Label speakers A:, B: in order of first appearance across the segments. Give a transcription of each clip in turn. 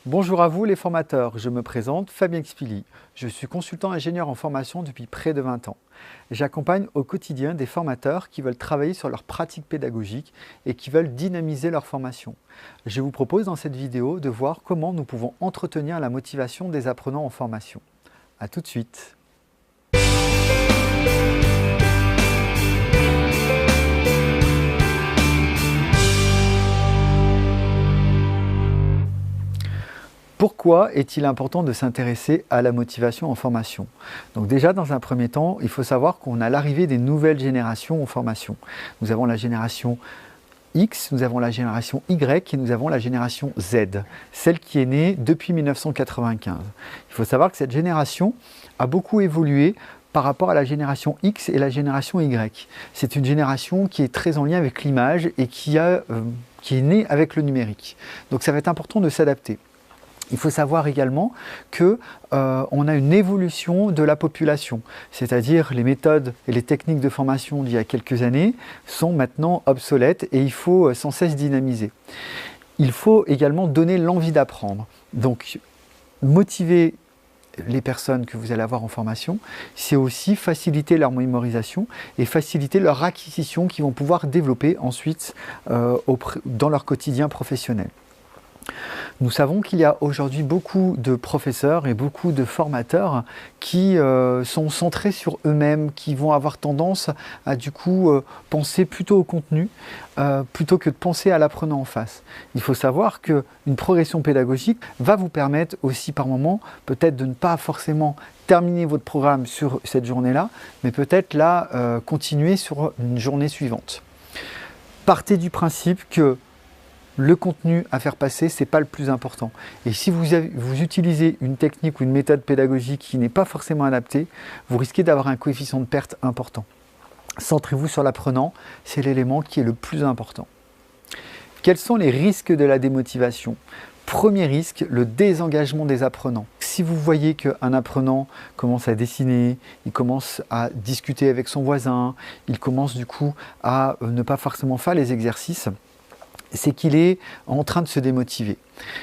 A: Bonjour à vous les formateurs, je me présente Fabien Xpili. Je suis consultant ingénieur en formation depuis près de 20 ans. J'accompagne au quotidien des formateurs qui veulent travailler sur leur pratique pédagogique et qui veulent dynamiser leur formation. Je vous propose dans cette vidéo de voir comment nous pouvons entretenir la motivation des apprenants en formation. A tout de suite. Pourquoi est-il important de s'intéresser à la motivation en formation? Donc déjà, dans un premier temps, il faut savoir qu'on a l'arrivée des nouvelles générations en formation. Nous avons la génération X, nous avons la génération Y et nous avons la génération Z, celle qui est née depuis 1995. Il faut savoir que cette génération a beaucoup évolué par rapport à la génération X et la génération Y. C'est une génération qui est très en lien avec l'image et qui est née avec le numérique. Donc ça va être important de s'adapter. Il faut savoir également qu'on a une évolution de la population, c'est-à-dire les méthodes et les techniques de formation d'il y a quelques années sont maintenant obsolètes et il faut sans cesse dynamiser. Il faut également donner l'envie d'apprendre. Donc, motiver les personnes que vous allez avoir en formation, c'est aussi faciliter leur mémorisation et faciliter leur acquisition qu'ils vont pouvoir développer ensuite dans leur quotidien professionnel. Nous savons qu'il y a aujourd'hui beaucoup de professeurs et beaucoup de formateurs qui sont centrés sur eux-mêmes, qui vont avoir tendance à du coup penser plutôt au contenu plutôt que de penser à l'apprenant en face. Il faut savoir qu'une progression pédagogique va vous permettre aussi par moment peut-être de ne pas forcément terminer votre programme sur cette journée-là, mais peut-être là continuer sur une journée suivante. Partez du principe que le contenu à faire passer, ce n'est pas le plus important. Et si vous utilisez une technique ou une méthode pédagogique qui n'est pas forcément adaptée, vous risquez d'avoir un coefficient de perte important. Centrez-vous sur l'apprenant, c'est l'élément qui est le plus important. Quels sont les risques de la démotivation ? Premier risque, le désengagement des apprenants. Si vous voyez qu'un apprenant commence à dessiner, il commence à discuter avec son voisin, il commence du coup à ne pas forcément faire les exercices, c'est qu'il est en train de se démotiver.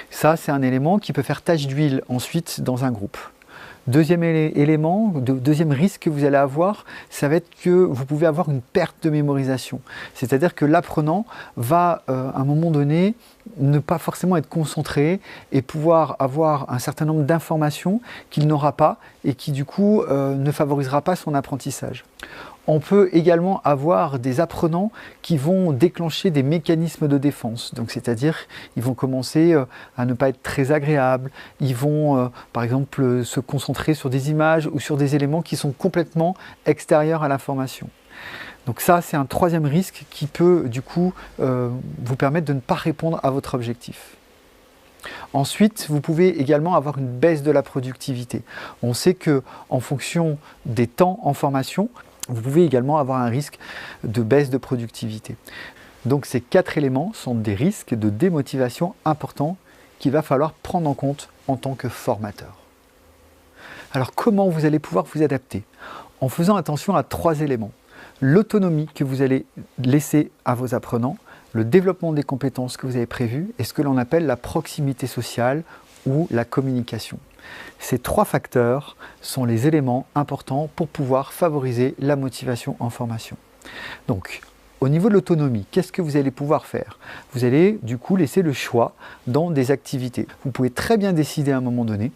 A: Ça, c'est un élément qui peut faire tache d'huile ensuite dans un groupe. Deuxième élément, deuxième risque que vous allez avoir, ça va être que vous pouvez avoir une perte de mémorisation. C'est-à-dire que l'apprenant va, à un moment donné, ne pas forcément être concentré et pouvoir avoir un certain nombre d'informations qu'il n'aura pas et qui, du coup, ne favorisera pas son apprentissage. On peut également avoir des apprenants qui vont déclencher des mécanismes de défense. Donc, c'est-à-dire, ils vont commencer à ne pas être très agréables. Ils vont, par exemple, se concentrer sur des images ou sur des éléments qui sont complètement extérieurs à l'information. Donc ça, c'est un troisième risque qui peut, du coup, vous permettre de ne pas répondre à votre objectif. Ensuite, vous pouvez également avoir une baisse de la productivité. On sait qu'en fonction des temps en formation, vous pouvez également avoir un risque de baisse de productivité. Donc ces 4 éléments sont des risques de démotivation importants qu'il va falloir prendre en compte en tant que formateur. Alors comment vous allez pouvoir vous adapter? En faisant attention à 3 éléments. L'autonomie que vous allez laisser à vos apprenants, le développement des compétences que vous avez prévues et ce que l'on appelle la proximité sociale ou la communication. Ces 3 facteurs sont les éléments importants pour pouvoir favoriser la motivation en formation. Donc, au niveau de l'autonomie, qu'est-ce que vous allez pouvoir faire? Vous allez du coup laisser le choix dans des activités. Vous pouvez très bien décider à un moment donné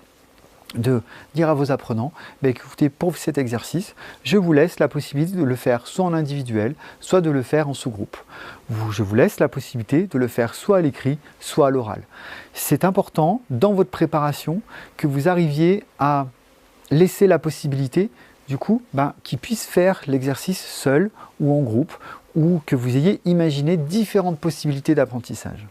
A: de dire à vos apprenants, écoutez, pour cet exercice, je vous laisse la possibilité de le faire soit en individuel, soit de le faire en sous-groupe. Je vous laisse la possibilité de le faire soit à l'écrit, soit à l'oral. C'est important dans votre préparation que vous arriviez à laisser la possibilité, du coup, qu'ils puissent faire l'exercice seul ou en groupe, ou que vous ayez imaginé différentes possibilités d'apprentissage.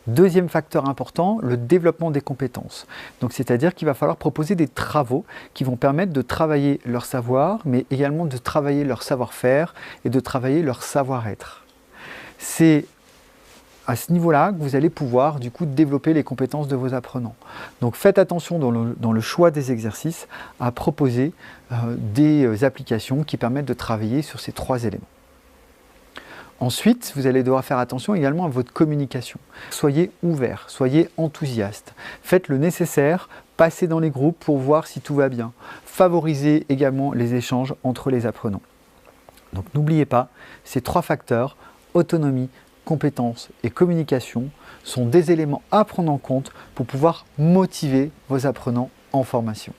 A: Deuxième facteur important, le développement des compétences. Donc, c'est-à-dire qu'il va falloir proposer des travaux qui vont permettre de travailler leur savoir, mais également de travailler leur savoir-faire et de travailler leur savoir-être. C'est à ce niveau-là que vous allez pouvoir du coup développer les compétences de vos apprenants. Donc faites attention dans le choix des exercices à proposer des applications qui permettent de travailler sur ces 3 éléments. Ensuite, vous allez devoir faire attention également à votre communication. Soyez ouvert, soyez enthousiaste. Faites le nécessaire, passez dans les groupes pour voir si tout va bien. Favorisez également les échanges entre les apprenants. Donc n'oubliez pas, ces 3 facteurs, autonomie, compétences et communication, sont des éléments à prendre en compte pour pouvoir motiver vos apprenants en formation.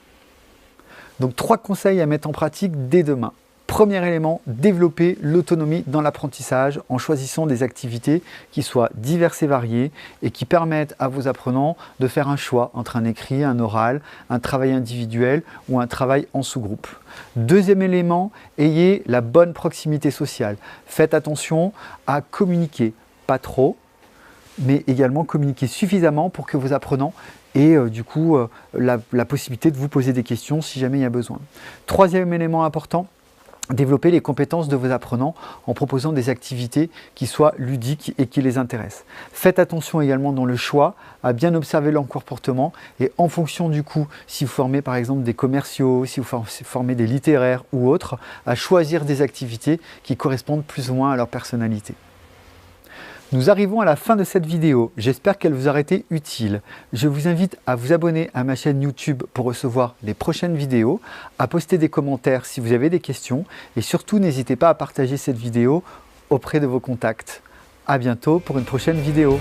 A: Donc 3 conseils à mettre en pratique dès demain. Premier élément, développer l'autonomie dans l'apprentissage en choisissant des activités qui soient diverses et variées et qui permettent à vos apprenants de faire un choix entre un écrit, un oral, un travail individuel ou un travail en sous-groupe. Deuxième élément, ayez la bonne proximité sociale. Faites attention à communiquer, pas trop, mais également communiquer suffisamment pour que vos apprenants aient la possibilité de vous poser des questions si jamais il y a besoin. Troisième élément important, développer les compétences de vos apprenants en proposant des activités qui soient ludiques et qui les intéressent. Faites attention également dans le choix à bien observer leur comportement et en fonction du coup, si vous formez par exemple des commerciaux, si vous formez des littéraires ou autres, à choisir des activités qui correspondent plus ou moins à leur personnalité. Nous arrivons à la fin de cette vidéo, j'espère qu'elle vous aura été utile. Je vous invite à vous abonner à ma chaîne YouTube pour recevoir les prochaines vidéos, à poster des commentaires si vous avez des questions et surtout n'hésitez pas à partager cette vidéo auprès de vos contacts. À bientôt pour une prochaine vidéo.